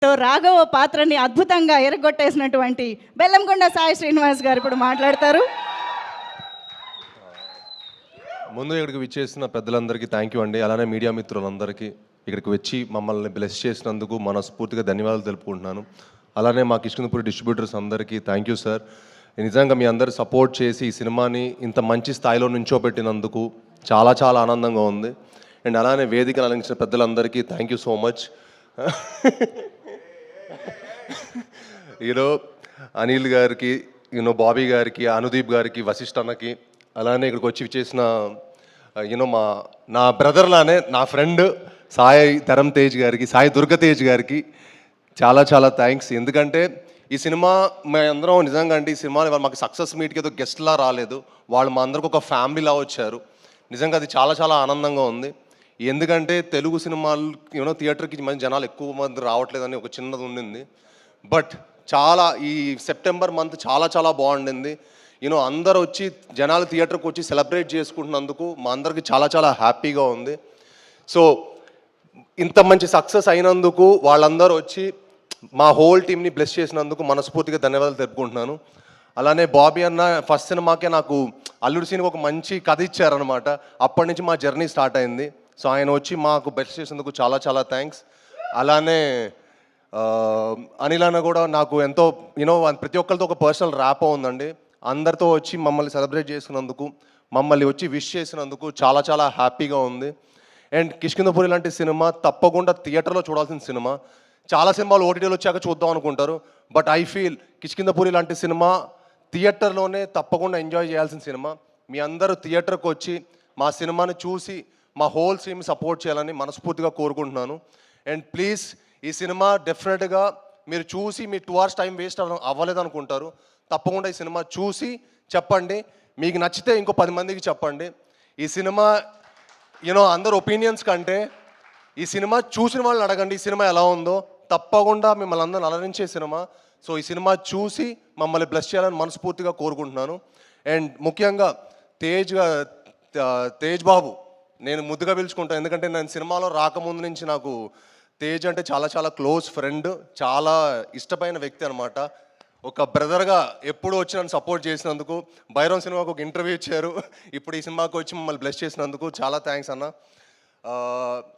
రాఘవ పాత్రని అద్భుతంగా ఎరగొట్టేసినటువంటి బెల్లంకొండ సాయి శ్రీనివాస్ గారు ఇప్పుడు మాట్లాడతారు. ముందు ఇక్కడికి విచ్చేసిన పెద్దలందరికీ థ్యాంక్ యూ అండి. అలానే మీడియా మిత్రులందరికీ ఇక్కడికి వచ్చి మమ్మల్ని బ్లెస్ చేసినందుకు మనస్ఫూర్తిగా ధన్యవాదాలు తెలుపుకుంటున్నాను. అలానే మా కిష్కిందపురి డిస్ట్రిబ్యూటర్స్ అందరికీ థ్యాంక్ యూ సార్. నిజంగా మీ అందరు సపోర్ట్ చేసి ఈ సినిమాని ఇంత మంచి స్థాయిలో నుంచోబెట్టినందుకు చాలా చాలా ఆనందంగా ఉంది. అండ్ అలానే వేదికను అలంకరించిన పెద్దలందరికీ thank you so much. Anil గారికి, బాబీ గారికి, అనుదీప్ గారికి, వశిష్ఠ అన్నకి, అలానే ఇక్కడికి వచ్చి చేసిన నా బ్రదర్లానే నా ఫ్రెండ్ సాయి ధరమ్ తేజ్ గారికి, సాయి దుర్గతేజ్ గారికి చాలా చాలా థ్యాంక్స్. ఎందుకంటే ఈ సినిమా మేమందరం నిజంగా అంటే ఈ సినిమాని మాకు సక్సెస్ మీట్కి ఏదో గెస్ట్లా రాలేదు, వాళ్ళు మా అందరికి ఒక ఫ్యామిలీలా వచ్చారు. నిజంగా అది చాలా చాలా ఆనందంగా ఉంది. ఎందుకంటే తెలుగు సినిమాలు థియేటర్కి మంచి జనాలు ఎక్కువ మంది రావట్లేదని ఒక చిన్నది ఉండింది. బట్ చాలా ఈ సెప్టెంబర్ మంత్ చాలా చాలా బాగుండింది. అందరూ వచ్చి జనాలు థియేటర్కి వచ్చి సెలబ్రేట్ చేసుకుంటున్నందుకు మా అందరికి చాలా చాలా హ్యాపీగా ఉంది. సో ఇంత మంచి సక్సెస్ అయినందుకు వాళ్ళందరూ వచ్చి మా హోల్ టీమ్ని బ్లెస్ చేసినందుకు మనస్ఫూర్తిగా ధన్యవాదాలు తెలుపుకుంటున్నాను. అలానే బాబీ అన్న ఫస్ట్ సినిమాకే నాకు అల్లుడు సినిమా ఒక మంచి కథ ఇచ్చారనమాట. అప్పటి నుంచి మా జర్నీ స్టార్ట్ అయింది. సో ఆయన వచ్చి మాకు బ్లెస్ చేసినందుకు చాలా చాలా థ్యాంక్స్. అలానే అనిల్ అన్న కూడా నాకు ఎంతో ప్రతి ఒక్కరితో ఒక పర్సనల్ ర్యాప్ ఉందండి. అందరితో వచ్చి మమ్మల్ని సెలబ్రేట్ చేసినందుకు, మమ్మల్ని వచ్చి విష్ చేసినందుకు చాలా చాలా హ్యాపీగా ఉంది. అండ్ కిష్కిందపురి లాంటి సినిమా తప్పకుండా థియేటర్లో చూడాల్సిన సినిమా. చాలా సినిమాలు ఓటీటీలో వచ్చాక చూద్దాం అనుకుంటారు. బట్ ఐ ఫీల్ కిష్కిందపురి లాంటి సినిమా థియేటర్లోనే తప్పకుండా ఎంజాయ్ చేయాల్సిన సినిమా. మీ అందరూ థియేటర్కి వచ్చి మా సినిమాని చూసి మా హోల్ టీమ్ సపోర్ట్ చేయాలని మనస్ఫూర్తిగా కోరుకుంటున్నాను. అండ్ ప్లీజ్ ఈ సినిమా డెఫినెట్గా మీరు చూసి మీ 2 hours టైం వేస్ట్ అవ్వలేదు అనుకుంటారు. తప్పకుండా ఈ సినిమా చూసి చెప్పండి. మీకు నచ్చితే ఇంకో 10 మందికి చెప్పండి. ఈ సినిమా అందరు ఒపీనియన్స్ కంటే ఈ సినిమా చూసిన వాళ్ళని అడగండి ఈ సినిమా ఎలా ఉందో. తప్పకుండా మిమ్మల్ని అందరిని అలరించే సినిమా. సో ఈ సినిమా చూసి మమ్మల్ని బ్లెస్ చేయాలని మనస్ఫూర్తిగా కోరుకుంటున్నాను. అండ్ ముఖ్యంగా తేజ్ బాబు నేను ముద్దుగా పిలుచుకుంటాను. ఎందుకంటే నేను సినిమాలో రాకముందు నుంచి నాకు తేజ్ అంటే చాలా చాలా క్లోజ్ ఫ్రెండ్, చాలా ఇష్టమైన వ్యక్తి అనమాట. ఒక బ్రదర్గా ఎప్పుడు వచ్చి నన్ను సపోర్ట్ చేసినందుకు, భైరవ్ సినిమాకు ఒక ఇంటర్వ్యూ ఇచ్చారు, ఇప్పుడు ఈ సినిమాకి వచ్చి మమ్మల్ని బ్లెస్ చేసినందుకు చాలా థ్యాంక్స్ అన్న.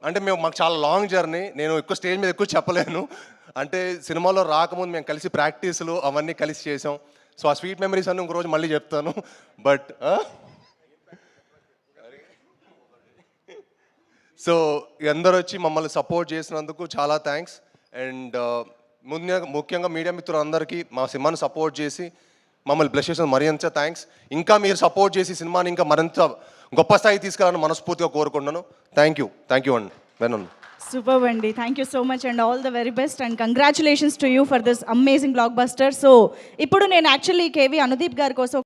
అంటే మాకు చాలా లాంగ్ జర్నీ, నేను ఎక్కువ స్టేజ్ మీద ఎక్కువ చెప్పలేను. అంటే సినిమాలో రాకముందు మేము కలిసి ప్రాక్టీసులు అవన్నీ కలిసి చేసాం. సో ఆ స్వీట్ మెమరీస్ అన్నీ ఇంకో రోజు మళ్ళీ చెప్తాను. బట్ సో అందరూ వచ్చి మమ్మల్ని సపోర్ట్ చేసినందుకు చాలా థ్యాంక్స్. అండ్ ముఖ్యంగా మీడియా మిత్రులందరికీ మా సినిమాని సపోర్ట్ చేసి మమ్మల్ని బ్లెస్ చేసిన మరింత థ్యాంక్స్. ఇంకా మీరు సపోర్ట్ చేసి సినిమాని ఇంకా మరింత గొప్ప స్థాయికి తీసుకెళ్ళాలని మనస్ఫూర్తిగా కోరుకుంటున్నాను. థ్యాంక్ యూ అండి. వెనన్ సూపర్ అండి. Thank you so much and all the very best and congratulations to you for this amazing block buster. So ఇప్పుడు నేను యాక్చువల్లీ కేవీ అనుదీప్ గారి కోసం